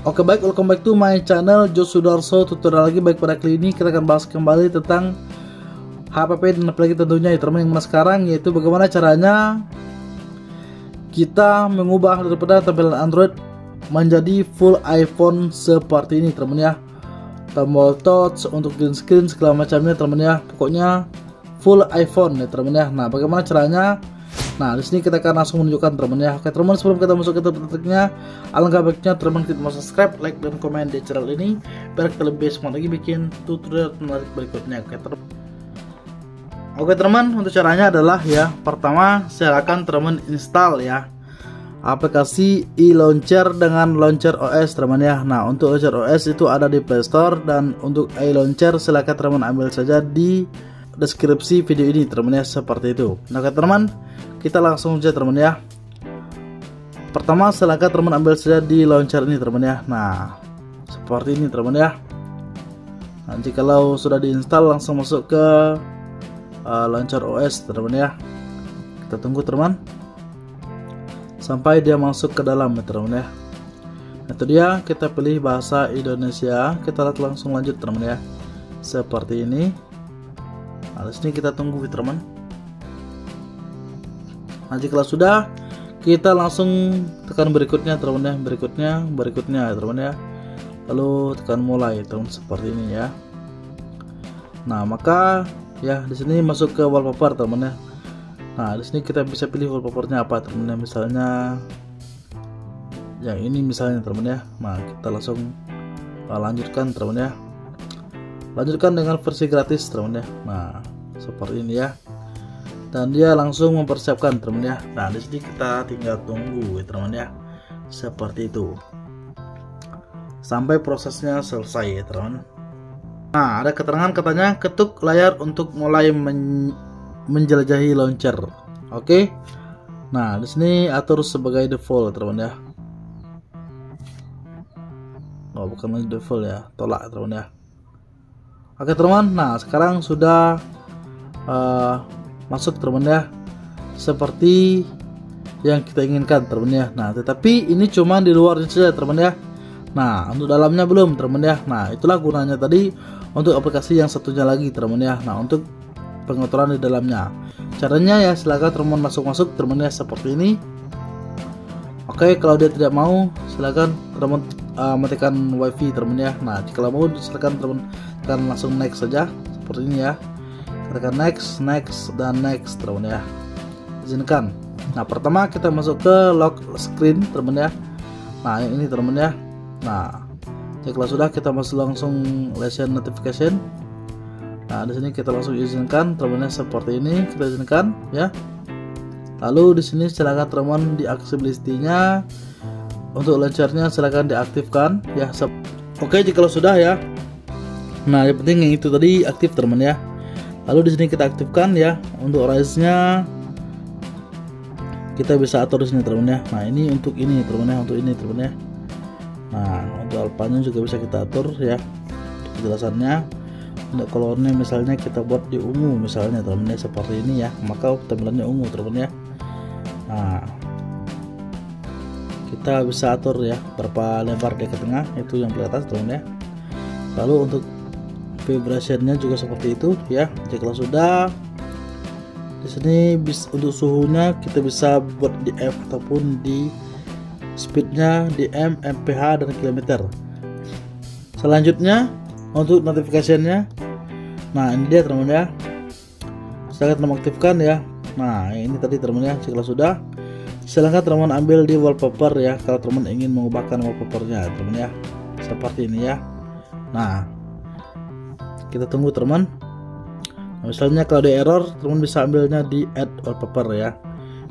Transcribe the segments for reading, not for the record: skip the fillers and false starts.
Oke baik, welcome back to my channel Jos Sudarso. Tutorial lagi. Baik, pada kali ini kita akan bahas kembali tentang HPP dan apalagi tentunya ya teman yang mana sekarang, yaitu bagaimana caranya kita mengubah daripada tampilan Android menjadi full iPhone seperti ini teman ya. Tombol touch untuk green screen segala macamnya teman ya. Pokoknya full iPhone ya teman ya. Nah, bagaimana caranya? Nah, di sini kita akan langsung menunjukkan teman ya. Oke teman, sebelum kita masuk ke topiknya, alangkah baiknya teman kita mau subscribe, like dan komen di channel ini biar kita lebih semangat lagi bikin tutorial menarik berikutnya. Oke teman, untuk caranya adalah ya, pertama silakan teman install ya aplikasi iLauncher dengan Launcher OS teman ya. Nah, untuk Launcher OS itu ada di Play Store, dan untuk iLauncher silakan teman ambil saja di deskripsi video ini teman ya, seperti itu. Nah, oke teman, kita langsung saja teman ya. Pertama silakan teman ambil saja di launcher ini teman ya. Nah, seperti ini teman ya. Nah, jikalau sudah diinstal langsung masuk ke launcher OS teman ya. Kita tunggu teman sampai dia masuk ke dalam ya teman ya. Itu dia, kita pilih bahasa Indonesia, kita langsung lanjut teman ya, seperti ini. Nah, di sini kita tunggu teman. Nah, jika sudah, kita langsung tekan berikutnya teman ya, berikutnya teman ya. Lalu tekan mulai teman, seperti ini ya. Nah, maka ya di sini masuk ke wallpaper teman ya. Nah, di sini kita bisa pilih wallpapernya apa teman ya, misalnya yang ini misalnya teman ya. Nah, kita langsung lanjutkan teman ya. Lanjutkan dengan versi gratis teman ya. Nah, seperti ini ya. Dan dia langsung mempersiapkan teman ya. Nah, di sini kita tinggal tunggu ya teman ya, seperti itu sampai prosesnya selesai ya teman. Nah, ada keterangan katanya ketuk layar untuk mulai menjelajahi launcher. Oke. Nah, di sini atur sebagai default teman ya. Oh, bukan default ya, tolak teman ya. Oke teman, nah sekarang sudah masuk teman ya, seperti yang kita inginkan teman ya. Nah, tetapi ini cuma di luarnya saja teman ya. Nah, untuk dalamnya belum teman ya. Nah, itulah gunanya tadi untuk aplikasi yang satunya lagi teman ya. Nah, untuk pengaturan di dalamnya, caranya ya silakan teman masuk teman ya, seperti ini. Oke, kalau dia tidak mau silakan teman matikan wifi teman ya. Nah, jika mau silakan teman tekan langsung next saja, seperti ini ya. Tekan next dan next teman ya, izinkan. Nah, pertama kita masuk ke lock screen teman ya. Nah, yang ini teman ya. Nah, jika sudah kita masuk langsung lesson notification. Nah, di sini kita langsung izinkan teman ya, seperti ini kita izinkan ya. Lalu di sini silakan teman di accessibility-nya untuk launchernya silakan diaktifkan ya. Oke, jika sudah ya. Nah, yang penting yang itu tadi aktif teman ya. Lalu di sini kita aktifkan ya. Untuk rise-nya kita bisa atur di sini teman ya. Nah, ini untuk ini teman ya, untuk ini teman ya. Nah, untuk alpanya juga bisa kita atur ya. Untuk kejelasannya, untuk colornya misalnya kita buat di ungu misalnya teman ya, seperti ini ya. Maka tampilannya ungu teman ya. Nah, kita bisa atur ya berapa lebar dia ke tengah, itu yang di atas teman ya. Lalu untuk vibrationnya juga seperti itu ya. Jika sudah, di sini untuk suhunya kita bisa buat di F ataupun di speednya di M, mph dan kilometer. Selanjutnya untuk notificationnya, nah ini dia teman ya, silakan mengaktifkan ya. Nah, ini tadi teman ya. Jika sudah, silahkan teman ambil di wallpaper ya, kalau teman ingin mengubahkan wallpapernya teman ya, seperti ini ya. Nah, kita tunggu teman. Nah, misalnya kalau ada error teman bisa ambilnya di add wallpaper ya.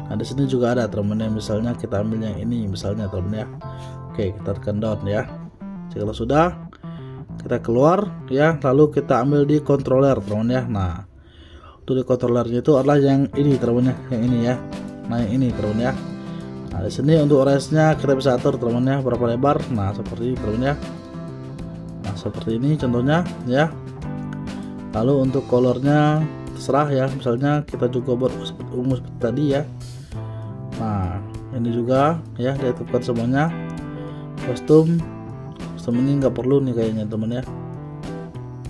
Nah, di sini juga ada teman ya, misalnya kita ambil yang ini misalnya teman ya. Oke, kita tekan down ya. Jika sudah, kita keluar ya, lalu kita ambil di controller teman ya. Nah, untuk di controllernya itu adalah yang ini teman ya, yang ini ya. Nah, yang ini teman ya. Nah, di sini untuk rise-nya kita bisa atur teman ya, berapa lebar. Nah, seperti ini teman ya. Nah, seperti ini contohnya ya. Lalu untuk colornya terserah ya, misalnya kita juga buat ungu seperti tadi ya. Nah, ini juga ya diaktifkan semuanya. Kostum Custom ini nggak perlu nih kayaknya teman ya,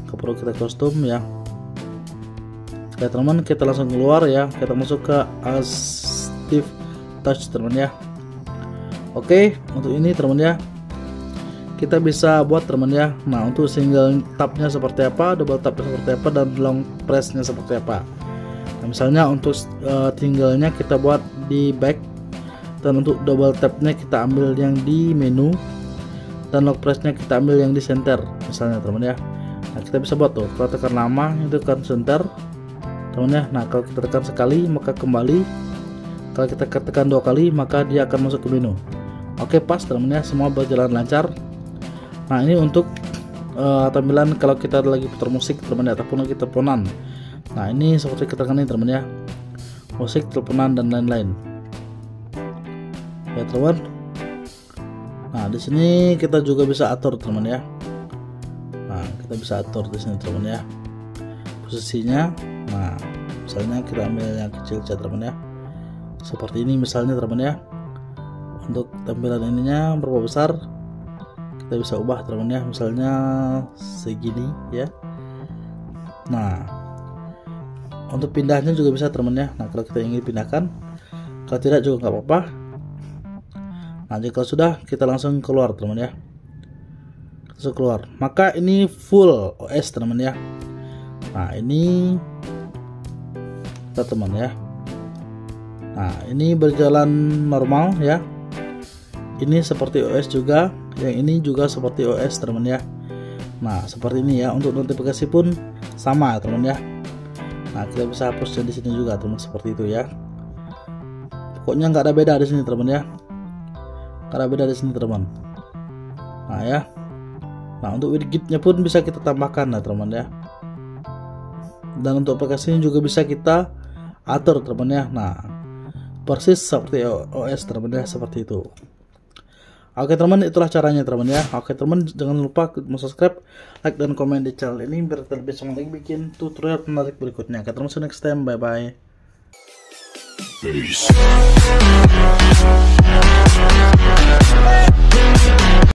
nggak perlu kita custom ya. Oke teman, kita langsung keluar ya, kita masuk ke Assistive Touch teman ya. Oke, untuk ini teman ya, kita bisa buat teman ya. Nah, untuk single tabnya seperti apa, double tabnya seperti apa, dan long pressnya seperti apa. Nah, misalnya untuk tinggalnya kita buat di back, dan untuk double tabnya kita ambil yang di menu, dan long pressnya kita ambil yang di center misalnya teman ya. Nah, kita bisa buat tuh, kalau tekan lama itu kan center teman ya. Nah, kalau kita tekan sekali maka kembali, kalau kita tekan 2 kali maka dia akan masuk ke menu. Oke, pas teman ya, semua berjalan lancar. Nah, ini untuk tampilan kalau kita lagi putar musik teman ya, ataupun lagi teleponan. Nah, ini seperti kita kan ini teman ya, musik, teleponan, dan lain-lain ya teman. Nah, di sini kita juga bisa atur teman ya. Nah, kita bisa atur di sini teman ya, posisinya. Nah, misalnya kita ambil yang kecil saja teman ya, seperti ini misalnya teman ya. Untuk tampilan ininya berapa besar kita bisa ubah teman ya, misalnya segini ya. Nah, untuk pindahnya juga bisa teman ya. Nah, kalau kita ingin pindahkan, kalau tidak juga nggak apa-apa. Nah, jika sudah, kita langsung keluar teman ya, langsung keluar. Maka ini full OS teman ya. Nah, ini kita teman ya. Nah, ini berjalan normal ya. Ini seperti OS juga, yang ini juga seperti OS teman ya. Nah, seperti ini ya. Untuk notifikasi pun sama teman ya. Nah, kita bisa hapusnya di sini juga teman, seperti itu ya. Pokoknya nggak ada beda di sini teman ya, nggak ada beda di sini teman. Nah ya. Nah, untuk widgetnya pun bisa kita tambahkan ya teman ya. Dan untuk aplikasinya juga bisa kita atur teman ya. Nah, persis seperti OS teman ya, seperti itu. Oke teman, itulah caranya teman ya. Oke teman, jangan lupa subscribe, like, dan komen di channel ini biar terlebih semangat bikin tutorial menarik berikutnya. Ketemu next time, bye bye. Peace.